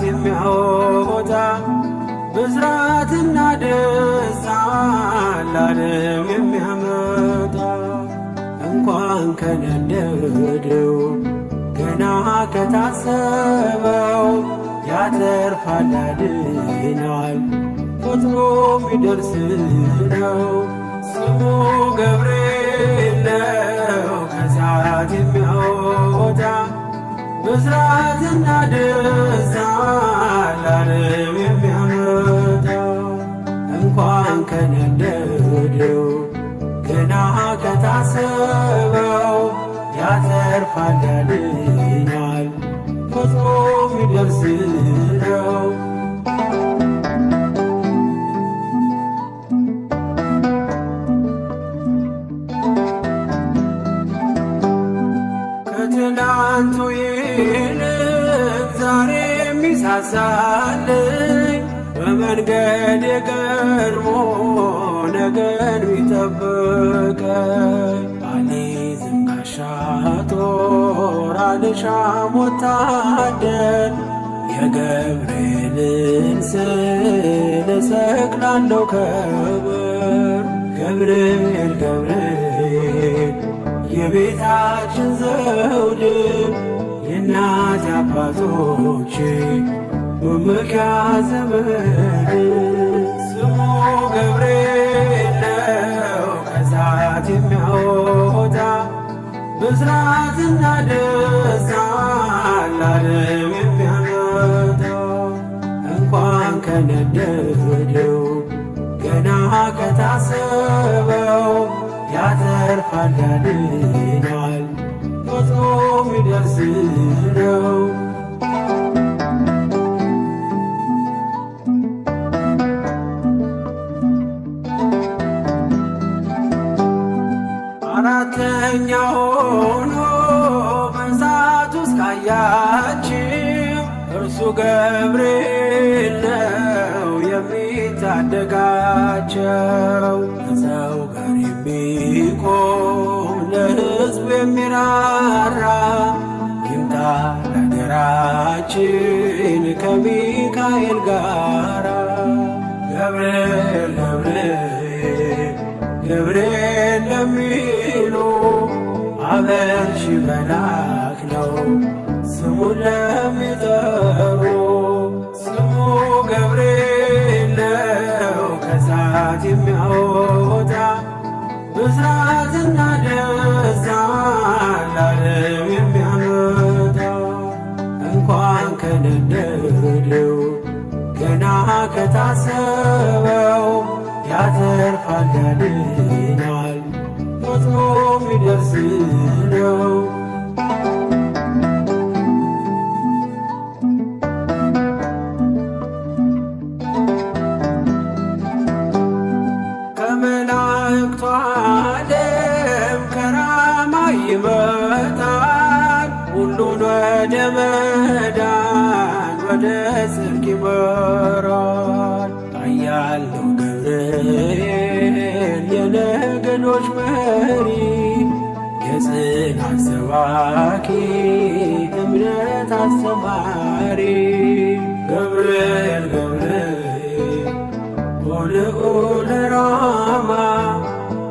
የሚያወጣ ብስራትና ደስታ ለዓለም የሚያመጣ እንኳን ከነደደው ገና ከታሰበው ያተርፋል ያድናል ፈጥኖ የሚደርስ ነው። ስሙ ገብርኤል ነው ከእሳት የሚያወጣ ብስራትና ደስታ ለዓለም የሚያመጣ እንኳን ከነደደው ገና ከታሰበው ያተርፋል ያድናል ፈጥኖ የሚደርስ ነው። ከትናንቱ ይልቅ ዛሬ የሚሳሳልኝ በመንገድ የቀድሞ ነገን ቢጠብቀኝ አልይዝም ጋሻ ጦር አልሻም ወታደር የገብርኤልን ስዕል እሰቅላለሁ ከበር። ገብርኤል ገብርኤል የቤታችን ዘውድ የእናት አባቶቼ መመኪያ ዘመድ ስሙ ገብርኤል ነው ከእሳት የሚያወጣ ብስራትና ደስታ ለዓለም የሚያመጣ እንኳን ከነደደው ገና ከታሰበው ያተርፋል ያድናል ፈጥኖ የሚደርስ ነው። አራተኛው ሆኖ በእሳት ውስጥ ካያችሁ እርሱ ገብርኤል ነው የሚታደጋቸው። ከሰው ጋር የሚቆም ለሕዝቡ የሚራራ ይምጣ ለአገራችን ከሚካኤል ጋራ። ገብርኤል ገብርኤል ገብርኤል ለሚሉ አበርሺ መልአክ ነው ስሙን ለሚጠሩ። ስሙ ገብርኤል ነው ከእሳት የሚያወጣ ብስራትና ደስታ ለዓለም የሚያመጣ እንኳን ከነደደው ገና ከታሰበው ያተርፋል ያድናል ፈጥኖ የሚደርስ ነው። ከመላእክቱ ዓለም ከራማ ይመጣል ሁሉን ወደ መዳን ወደ ጽድቅ ይመራል። አያለው ገብርኤል የነገዶች መሪ የጽናት ሰባኪ እምነት አስተማሪ። ገብርኤል ገብርኤል ወልዑል ራማ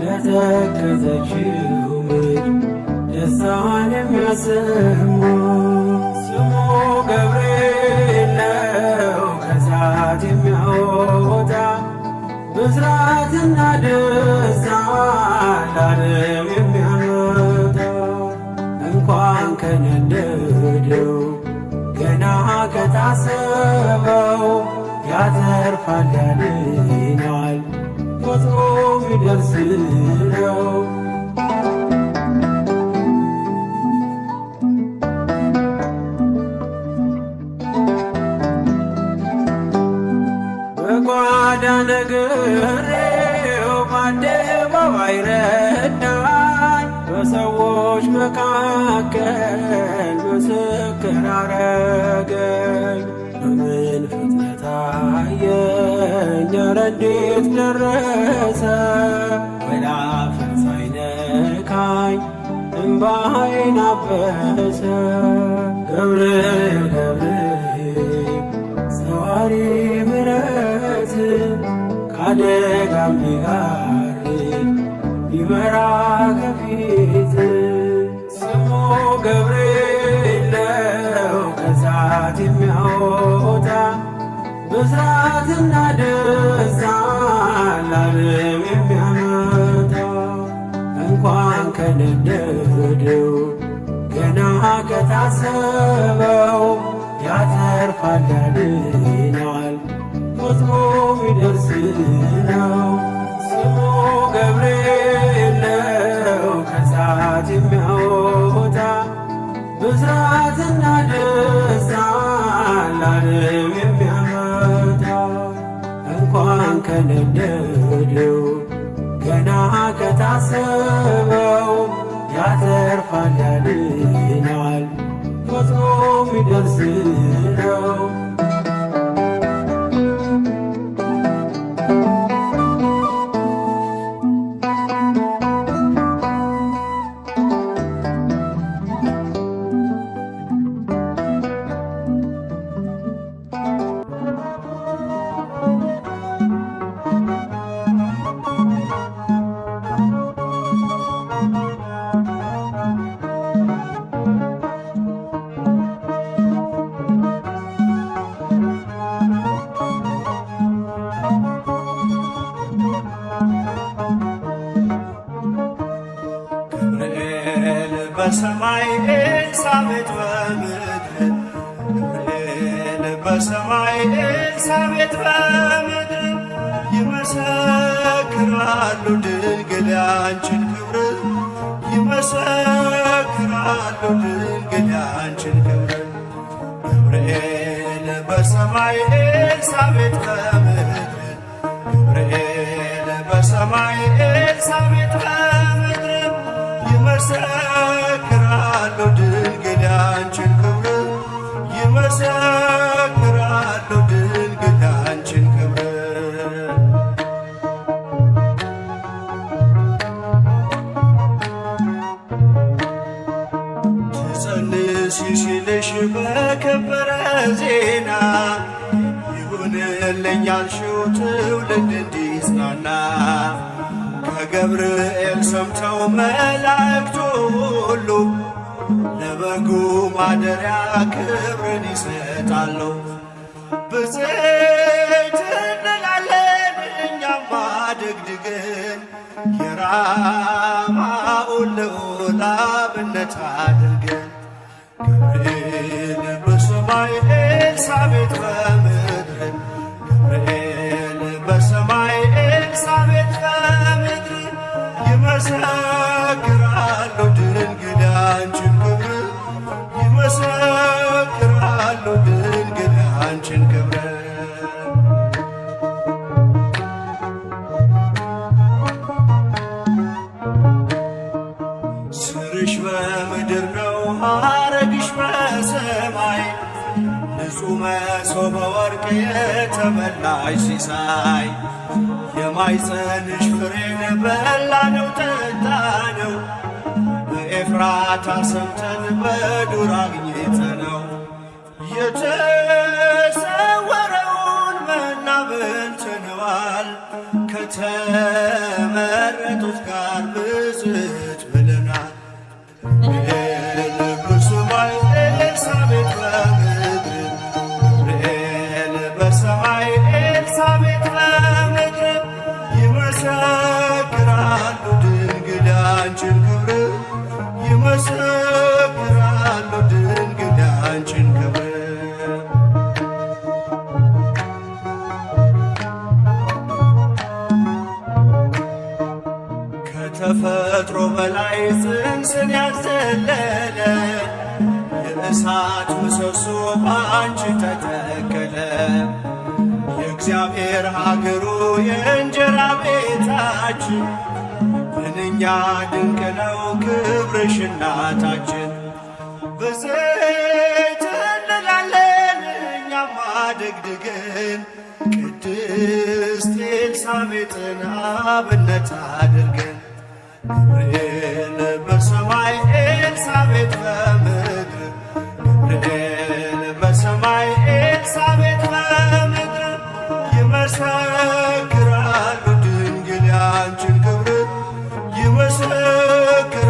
ለተከዘችው ምድር ደስታን የሚያሰማ ስሙ ገብርኤል ነው ከእሳት የሚያወጣ ብስራትና ደስታ ለዓለም የሚያመጣ እንኳን ከነደደው ገና ከታሰበው ያተርፋል ያድናል ፈጥኖ የሚደርስ ነው። ነግሬው በአደባባይ ረዳኝ። በሰዎች መካከል ምስክር አረገኝ። በምን ፍጥነት አየኝ ኧረ እንዴት ደረሰ ወላፈን ሳይነካኝ እምባዬን አበሰ። ገብርኤል ገብርኤል ሰዋሪ ምሕረት ከአደጋም ቢጋርድ ቢበራ ከፊት ስሙ ገብርኤል ነው ከእሳት የሚያወጣ ብስራትና ደስታን ለዓለም የሚያመጣ እንኳን ከነደደው ገና ከታሰበው ያተርፋል ያድናል ፈጥኖ ሚደርስ ነው። ስሙ ገብርኤል ነው ከእሳት የሚያወጣ ብስራትና ደስታን ለዓለም የሚያመጣ እንኳን ከነደደው ገና ከታሰበው ያተርፋል ያድናል ፈጥኖ ሚደርስ ነው። በሰማይ ኤልሳቤጥ በምድር ገብርኤል በሰማይ ኤልሳቤጥ በምድር ይመሰክራሉ ድንግል ያንቺን ክብር ይመሰክራሉ ድንግል ያንቺን ክብር። ገብርኤል በሰማይ ኤልሳቤጥ በምድር ገብርኤል በሰማይ ኤልሳቤጥ በምድር ይመሰክራሉ ድንግል ያንቺን ክብር ይመሰክራሉ ድንግል ያንቺን ክብር። ትጸንሺ ሲልሽ በከበረ ዜና ይሁንልኝ ያልሽው ትውልድ እንዲጽናና ከገብርኤል ሰምተው መላእክቱ ሁሉ ለበጉ ማደሪያ ክብርን ይሰጣሉ። ብፅዕት እንላለን እኛማ ደግድገን የራማውን ልዑል አብነት አድርገን። ገብርኤል በሰማይ ኤልሳቤጥ በምድር ገብርኤል በሰማይ ኤልሳቤጥ በምድር ይመሰክራሉ ድንግል ያንቺን ክብር ይመሰክራሉ ድንግል ያንቺን ክብር። ስርሽ በምድር ነው ሐረግሽ በሰማይ ንጹሕ መሶበ ወርቅ የተመላሽ ሲሳይ የማኅፀንሽ ፍሬን በላነው ጠጣነው በኤፍራታ ሰምተን በዱር አግኝተነው የተሰወረውን መና በልተነዋል ከተመረጡት ጋር ብፅዕት ብለናል። ገብርኤል በሰማይ ኤልሳቤጥ በምድር ገብርኤል በሰማይ ኤልሳቤጥ በምድር ይመሰክራሉ ድንግል ያንቺን ክብር ይመሰክራሉ ድንግል ያንቺን ክብር። ከተፈጥሮ በላይ ጽንስን ያዘለለ የእሳት ምሰሶ በአንቺ ተተከለ። እግዚአብሔር ሀገሩ የእንጀራ ቤታችን ምንኛ ድንቅ ነው ክብርሽ እናታችን። በዘይት እንላለን እኛም አደግድገን ቅድስት ኤልሳቤጥን አብነት አድርገን ገብርኤል በሰማይ ኤልሳቤጥ በምድር ገብርኤል በሰማይ ኤልሳቤጥ በምድር ይመሰክራሉ ድንግል ያንቺን ክብር ይመሰክራሉ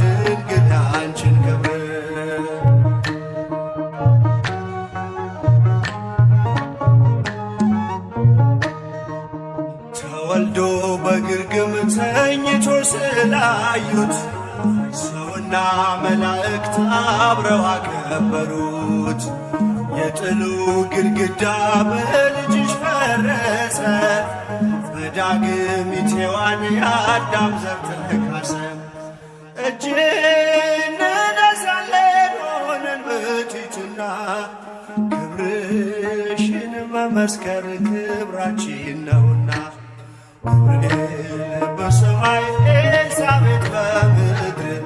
ድንግል ያንቺን ክብር። ተወልዶ በግርግም ተኝቶ ስላዩት ሰውና መላእክት አብረው አከበሩት። የጥሉ ግድግዳ በልጅሽ ፈረሰ በዳግሚት ሔዋን የአዳም ዘር ተካሰ። እጅ እንነሳለን ሆነን በትሕትና ክብርሽን መመስከር ክብራችን ነውና ገብርኤል በሰማይ ኤልሳቤጥ በምድር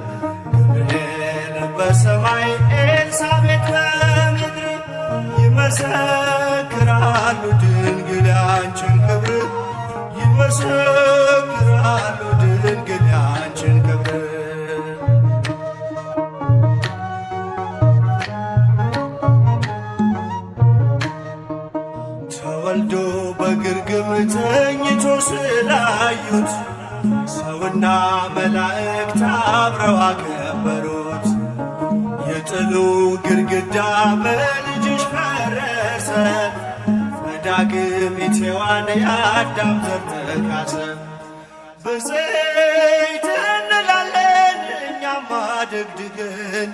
ገብርኤል በሰማይ ኤልሳቤጥ በምድር ይመሰክራሉ ድንግል ያንቺን ክብር ይመሰክራሉ ድንግል ያንቺን ክብር። ተወልዶ በግርግም ተኝቶ ስላዩት ሰውና መላእክት አብረው አከበሩት። የጥሉ ግድግዳ በልጅሽ ፈረሰ በዳግሚት ሔዋን የአዳም ዘር ተካሰ። በዘይት እንላለን እኛም አደግድገን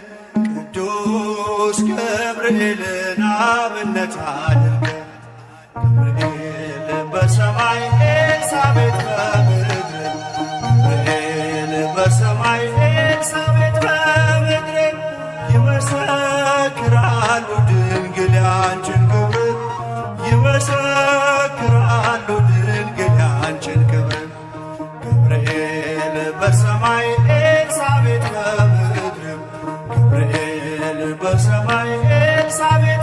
ቅዱስ ገብርኤልን አብነት አድርገን ገብርኤል በሰማይ ኤልሳቤጥ በምድር ገብርኤል በሰማይ ኤልሳቤጥ በምድር ይመሰክራሉ ድንግል ያንቺን ክብር ይመሰክራሉ ድንግል ያንቺን ክብር። ገብርኤል በሰማይ ኤልሳቤጥ በምድር ገብርኤል በሰማይ ኤልሳቤጥ